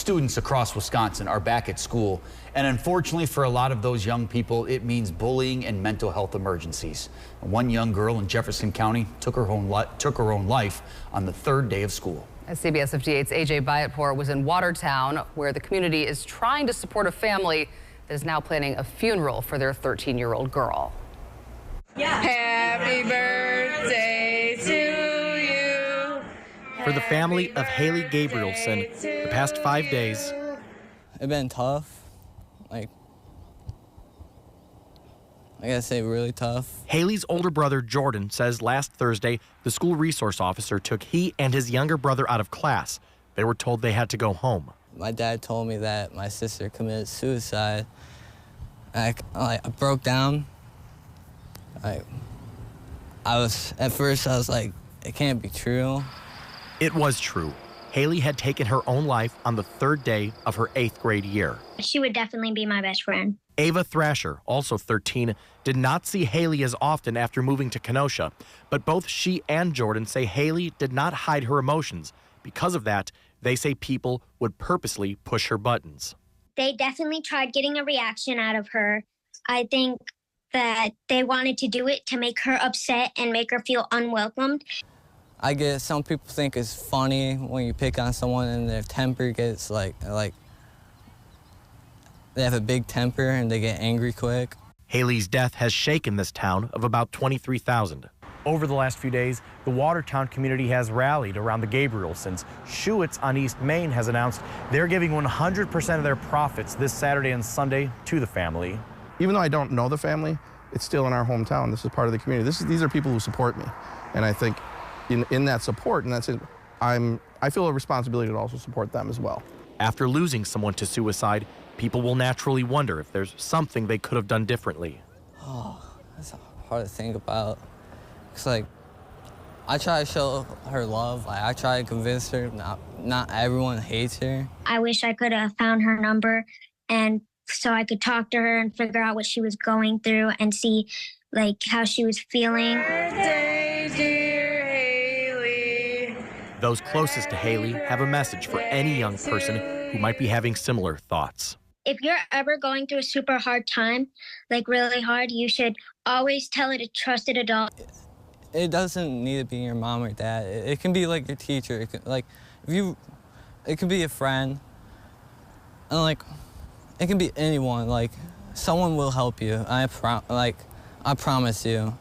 students across Wisconsin are back at school, and unfortunately for a lot of those young people, it means bullying and mental health emergencies. One young girl in Jefferson County took her own life on the third day of school. CBS 58's AJ Bayatpour was in Watertown, where the community is trying to support a family that is now planning a funeral for their 13-year-old girl. Yeah. Happy birthday to you. For the family of Haley Gabrielson, the past 5 days it's been tough. I gotta say, really tough. Haley's older brother, Jordan, says last Thursday, the school resource officer took he and his younger brother out of class. They were told they had to go home. My dad told me that my sister committed suicide. I broke down. At first, I was like, it can't be true. It was true. Haley had taken her own life on the third day of her 8th grade year. She would definitely be my best friend. Ava Thrasher, also 13, did not see Haley as often after moving to Kenosha, but both she and Jordan say Haley did not hide her emotions. Because of that, they say people would purposely push her buttons. They definitely tried getting a reaction out of her. I think that they wanted to do it to make her upset and make her feel unwelcomed. I guess some people think it's funny when you pick on someone and their temper gets like they have a big temper and they get angry quick. Haley's death has shaken this town of about 23,000. Over the last few days, the Watertown community has rallied around the Gabrielsons. Schuetz on East Main has announced they're giving 100% of their profits this Saturday and Sunday to the family. Even though I don't know the family, it's still in our hometown. This is part of the community. These are people who support me. And I think in that support, and that's it, I feel a responsibility to also support them as well. After losing someone to suicide, people will naturally wonder if there's something they could have done differently. Oh, that's hard to think about. It's like, I try to show her love. I try to convince her not everyone hates her. I wish I could have found her number and so I could talk to her and figure out what she was going through and see how she was feeling. Birthday, dear Haley. Those closest to Haley have a message for any young person who might be having similar thoughts. If you're ever going through a super hard time, really hard, you should always tell it a trusted adult. It doesn't need to be your mom or dad. It can be like your teacher. It can be a friend. And it can be anyone. Someone will help you. I promise you.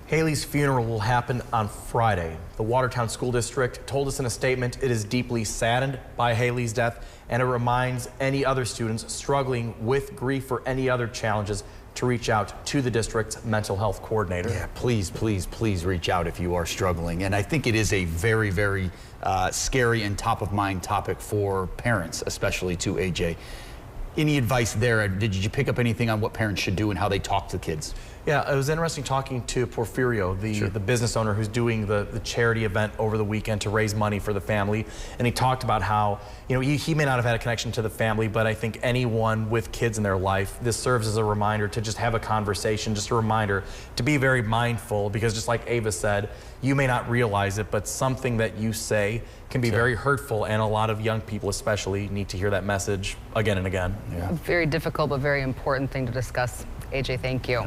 Haley's funeral will happen on Friday. The Watertown School District told us in a statement it is deeply saddened by Haley's death, and it reminds any other students struggling with grief or any other challenges to reach out to the district's mental health coordinator. Yeah, please, please, please reach out if you are struggling. And I think it is a very, very scary and top-of-mind topic for parents, especially to AJ. Any advice there? Did you pick up anything on what parents should do and how they talk to kids? Yeah, it was interesting talking to Porfirio, the business owner who's doing the charity event over the weekend to raise money for the family. And he talked about how, he may not have had a connection to the family, but I think anyone with kids in their life, this serves as a reminder to just have a conversation, just a reminder to be very mindful, because just like Ava said, you may not realize it, but something that you say can be very hurtful, and a lot of young people especially need to hear that message again and again. Yeah. Very difficult but very important thing to discuss. AJ, thank you.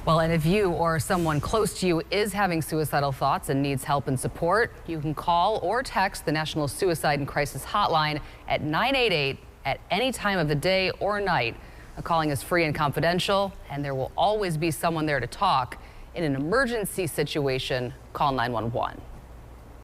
Well, and if you or someone close to you is having suicidal thoughts and needs help and support, you can call or text the National Suicide and Crisis Hotline at 988 at any time of the day or night. The calling is free and confidential, and there will always be someone there to talk. In an emergency situation, call 911.